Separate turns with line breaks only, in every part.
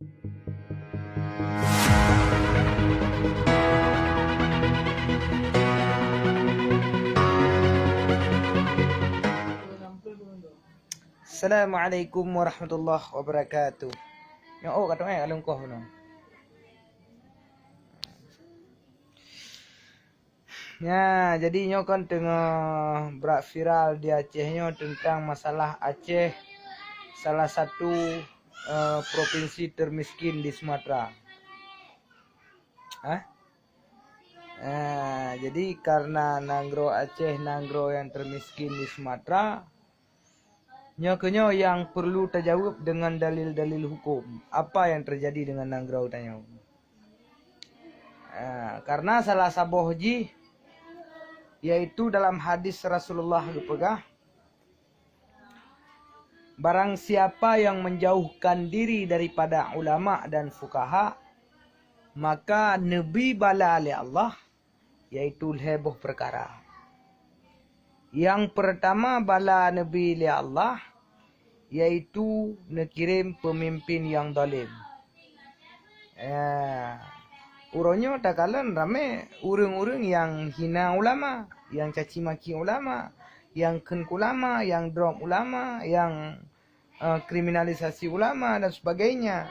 Assalamualaikum warahmatullahi wabarakatuh. Yang kata alung koh no. Ya, jadi nyo kan tengah berak viral di Aceh nyo tentang masalah Aceh, salah satu provinsi termiskin di Sumatera. Jadi karena Nanggro Aceh Nanggro yang termiskin di Sumatera, nyo yang perlu terjawab dengan dalil-dalil hukum. Apa yang terjadi dengan Nanggro tanya? Karena salah saboh ji, yaitu dalam hadis Rasulullah berpegang, barang siapa yang menjauhkan diri daripada ulama dan fukaha, maka Nabi bala oleh Allah, yaitu heboh perkara. Yang pertama bala Nabi oleh Allah, yaitu nekirim pemimpin yang zalim. Uronyo takalan rame urang-urang yang hina ulama, yang caci maki ulama, yang ken ulama, yang drop ulama, yang kriminalisasi ulama dan sebagainya.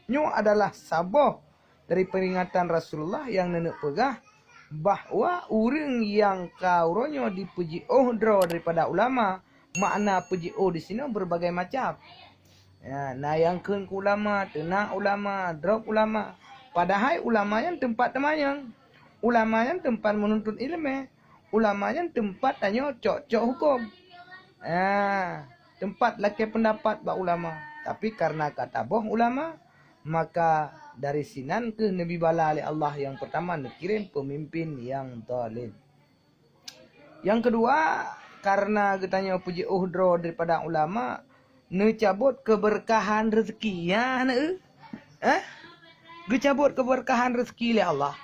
Nyo adalah saboh dari peringatan Rasulullah yang nenek pegah bahwa urang yang kauronyo dipuji dro daripada ulama. Makna puji di sini berbagai macam. Nah yang ken ulama, tenang ulama, drop ulama. Padahal ulamanya tempat temayang, ulamanya tempat menuntut ilmu, ulamanya tempat tanya cok hukum. Tempat laki pendapat bak ulama. Tapi karena kata boh ulama, maka dari sinan ke Nabi bala oleh Allah yang pertama dikirim pemimpin yang zalim. Yang kedua, karena katanya puji uhdro daripada ulama, cabut keberkahan rezeki. Cabut keberkahan rezeki oleh Allah.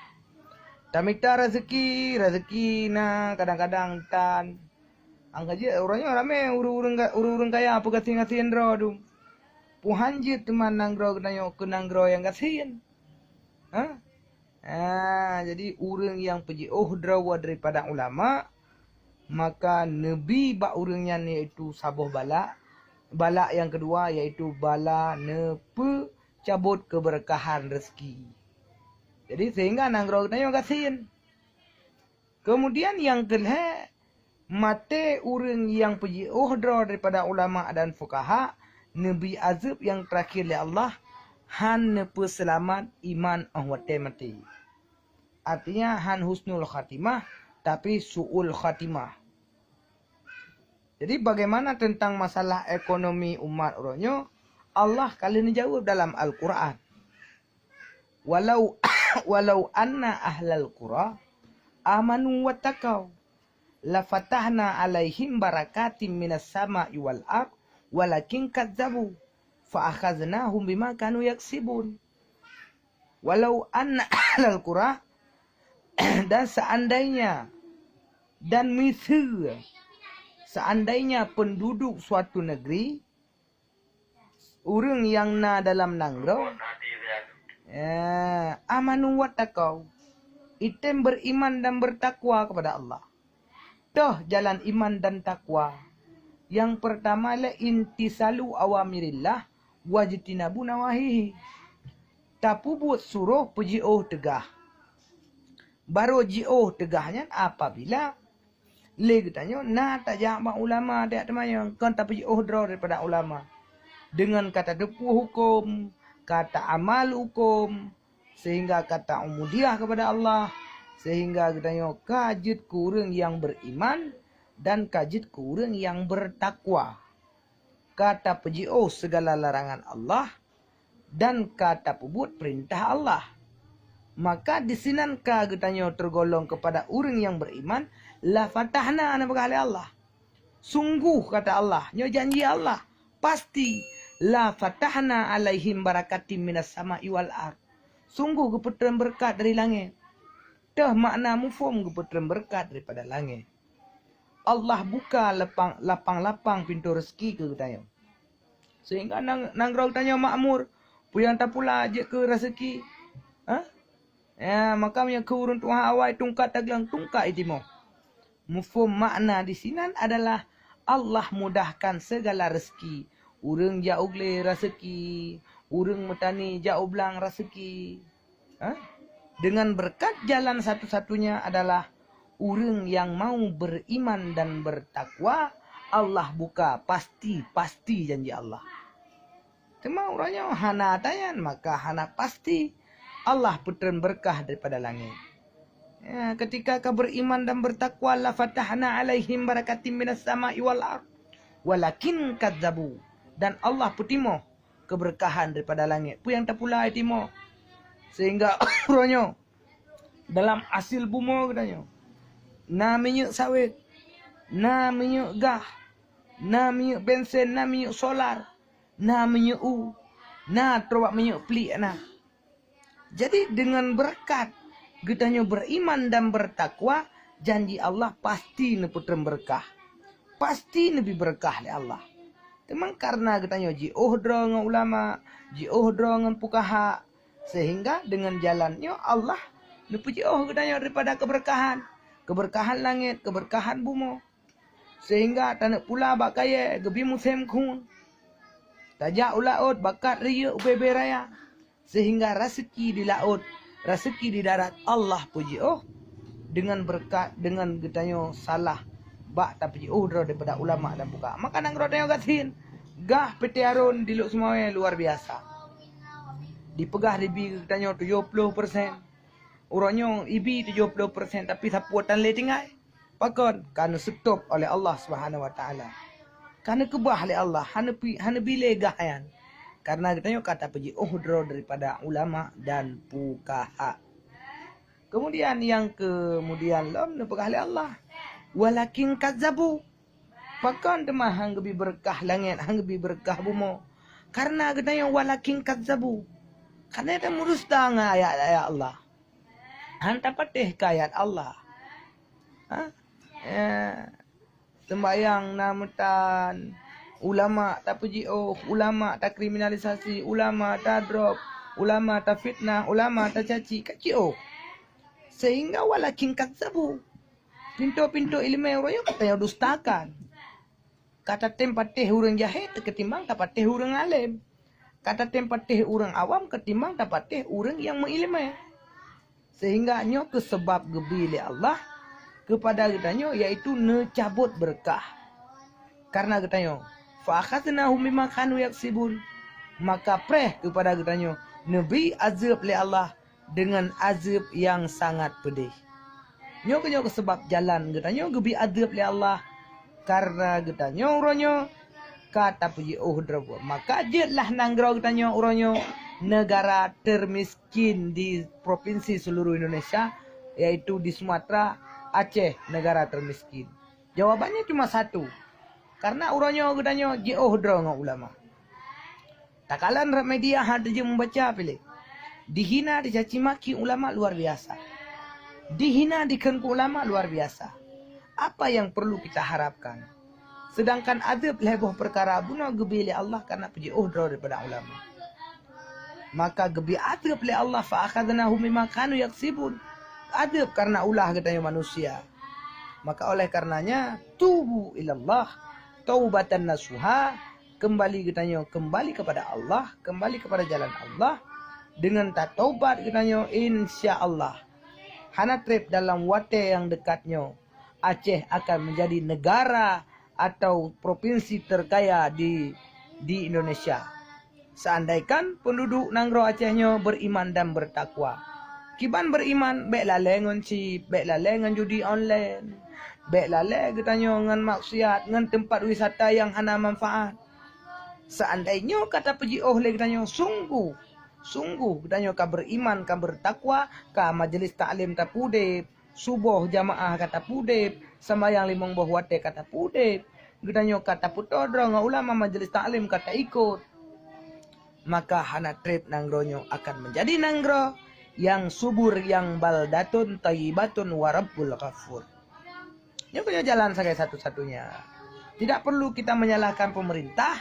Tamita rezeki na kadang-kadang tan. Anggaje orangnya rame urung kaya apa kasih dro dum. Puhanji teman nanggro katanya ke nanggro yang kasihin. Jadi urang yang puji uhdro daripada ulama, maka Nabi bak urangnya iaitu saboh bala. Bala yang kedua iaitu bala nepe cabut keberkahan rezeki. Jadi sehingga nanggro tanya kasihin. Kemudian yang kedua, mate urang yang puji uhdro daripada ulama dan fukaha, Nabi azab yang terakhir oleh Allah, han nepe selamat iman ahwate mati. Artinya han husnul khatimah tapi su'ul khatimah. Jadi bagaimana tentang masalah ekonomi umat uronyo? Allah kali ini jawab dalam Al-Quran. Walau anna ahlal qura amanu wattaqau la fatahna alaihim barakatim minas sama'i wal ard walakin kadzabu fa akhaznahum bima kanu yaksibun. Walau anna ahlal qura dan seandainya dan misal seandainya penduduk suatu negeri, urang yang na dalam nanggro, amanu wattaqau, item beriman dan bertakwa kepada Allah. Toh jalan iman dan takwa. Yang pertama adalah intisalu awamirillah wajtinabu nawahihi. Tapu buat suruh puji'uh tegah. Baru ji'uh tegahnya apabila lagi tanya, tak jawab ulama dia temayang, kan tak puji'uh draw daripada ulama. Dengan kata depu hukum, kata amal hukum, sehingga kata umudiah kepada Allah, sehingga katanya kajit kurang yang beriman dan kajit kurang yang bertakwa. Kata puji'uh segala larangan Allah dan kata pebut perintah Allah. Maka di sinan katanya tergolong kepada orang yang beriman, la fatahna ana berkali Allah. Sungguh kata Allah, nyo janji Allah, pasti la fatahna alaihim barakatim minas sama'i wal ard. Sungguh keputeran berkat dari langit. Dah makna mufhum keputeran berkat daripada langit. Allah buka lapang-lapang pintu rezeki ke katanya. Sehingga nangrau tanya makmur, Puyang tak pula je ke rezeki. Ha? Ya, maka punya ke urun Tuhan awal tungkat taglang tungkat itimo. Mufhum makna di sini adalah Allah mudahkan segala rezeki. Urang jauh le rezeki, urang metani jauh belang rezeki. Ha? Dengan berkat jalan satu-satunya adalah urang yang mau beriman dan bertakwa, Allah buka pasti janji Allah. Cuma orangnya hana tayan, maka hana pasti Allah putran berkah daripada langit. Ya, ketika kau beriman dan bertakwa, la fatahna alaihim barakatim minas sama'i wal ard. Walakin kadzabu. Dan Allah putimo keberkahan daripada langit. Pu yang tak pula itimo. Sehingga orangnya dalam hasil bumi katanya. Na minyak sawit, na minyak gas, na minyak bensin, na minyak solar, na minyak na terwak minyak pelik na. Jadi dengan berkat getanya beriman dan bertakwa, janji Allah pasti neputren berkah. Pasti lebih berkah oleh Allah. Memang karena getanya jiohdra dengan ulama, jiohdra dengan pukaha, sehingga dengan jalannya Allah nepuji getanya daripada keberkahan. Keberkahan langit, keberkahan bumi. Sehingga tanah pula bak kaya, gebi musim kun. Tajak ulaut bakat ria ubebe raya. Sehingga rezeki di laut, rezeki di darat, Allah puji dengan berkat, dengan getanya salah bak tak puji daripada ulama dan buka. Maka nang rodanya gatin gah peti arun diluk semuanya luar biasa. Dipegah ribi getanya 70%. Urangnya ibi 70%, tapi sapuatan le tinggal. Pakon karena stop oleh Allah Subhanahu wa taala. Karena kebah oleh Allah, hana bile gahayan. Karena katanya kata puji daripada ulama dan fuqaha. Kemudian yang kemudian lam nepegah oleh Allah. Walakin kadzabu. Pakan demah hang lebih berkah langit, hang lebih berkah bumi. Karena katanya walakin kadzabu. Karena dia merusta dengan ayat-ayat Allah. Hanta patih ke ayat Allah. Ha? Sembayang namutan ulama tak puji ulama tak kriminalisasi, ulama tak drop, ulama tak fitnah, ulama tak caci, kaci sehingga walakin kadzabu. Pintu-pintu ilmu orang katanya dustakan. Kata tempat teh orang jahil ketimbang dapat teh orang alim. Kata tempat teh orang awam ketimbang dapat teh orang yang mengilmu. Sehingga nyo kesebab gebili Allah kepada kitanya yaitu necabut berkah. Karena kitanya fa akhadnahum bima kanu yaksibun, maka preh kepada kitanya nabi azab li Allah dengan azab yang sangat pedih. Nyo kenyo sebab jalan kitanya gebi azab li Allah karena kitanya uronyo kata puji drabo, maka jetlah nanggro kitanya uronyo negara termiskin di provinsi seluruh Indonesia, yaitu di Sumatera, Aceh, negara termiskin. Jawabannya cuma satu. Karena urangnya gedanya jiohdra dengan ulama. Takalan media ada je membaca pilih. Dihina, dicaci maki ulama luar biasa. Dihina, dikenku ulama luar biasa. Apa yang perlu kita harapkan? Sedangkan adab leboh perkara bunuh gebili Allah karena jiohdra daripada ulama. Maka gebi adab oleh Allah fa akhadnahum bima kanu yaksibun. Adab karena ulah katanya manusia. Maka oleh karenanya tubu ilallah taubatan nasuha, kembali katanya kembali kepada Allah, kembali kepada jalan Allah dengan tak taubat katanya insyaallah. Hana trip dalam wate yang dekatnya Aceh akan menjadi negara atau provinsi terkaya di Indonesia. Seandaikan penduduk Nanggro Acehnya beriman dan bertakwa. Kiban beriman, baik lalai ngan chip, baik lalai ngan judi online, baik lalai katanya ngan maksiat, ngan tempat wisata yang hana manfaat. Seandainya kata puji le katanya sungguh katanya ka beriman, ka bertakwa, ka majelis taklim tak pudip, subuh jamaah kata pudip, sembahyang limang buah wate kata pudip, katanya kata putodra ngan ulama majelis taklim kata ikut. Maka hana trip nangronyo akan menjadi nanggro yang subur, yang baldatun tayyibatun warabbul ghafur. Ini punya jalan sebagai satu-satunya. Tidak perlu kita menyalahkan pemerintah,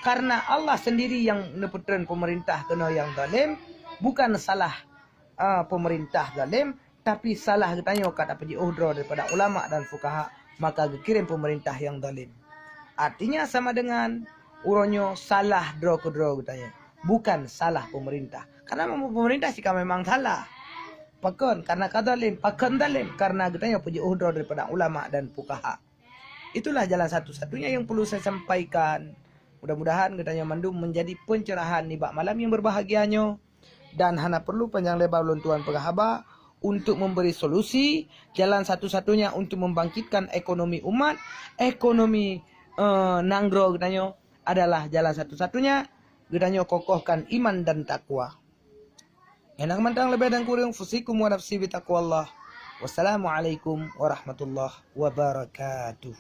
Karena Allah sendiri yang neputren pemerintah kena yang zalim, bukan salah pemerintah zalim, tapi salah katanya kata Haji Uhdro daripada ulama dan fukaha, maka kirim pemerintah yang zalim. Artinya sama dengan uronyo salah draw ke draw katanya, bukan salah pemerintah. Karena pemerintah sih memang salah. Pakon karena kadalim, pakon dalim karena katanya Haji Uhdro daripada ulama dan fukaha. Itulah jalan satu-satunya yang perlu saya sampaikan. Mudah-mudahan katanya mandum menjadi pencerahan di bak malam yang berbahagianya. Dan hana perlu panjang lebar lontuan pegahaba untuk memberi solusi. Jalan satu-satunya untuk membangkitkan ekonomi umat, ekonomi nanggro katanya adalah jalan satu-satunya. Katanya kokohkan iman dan takwa. Enak mantang lebih dan kurang fusikum wa nafsi bi taqwallah. Wassalamualaikum warahmatullahi wabarakatuh.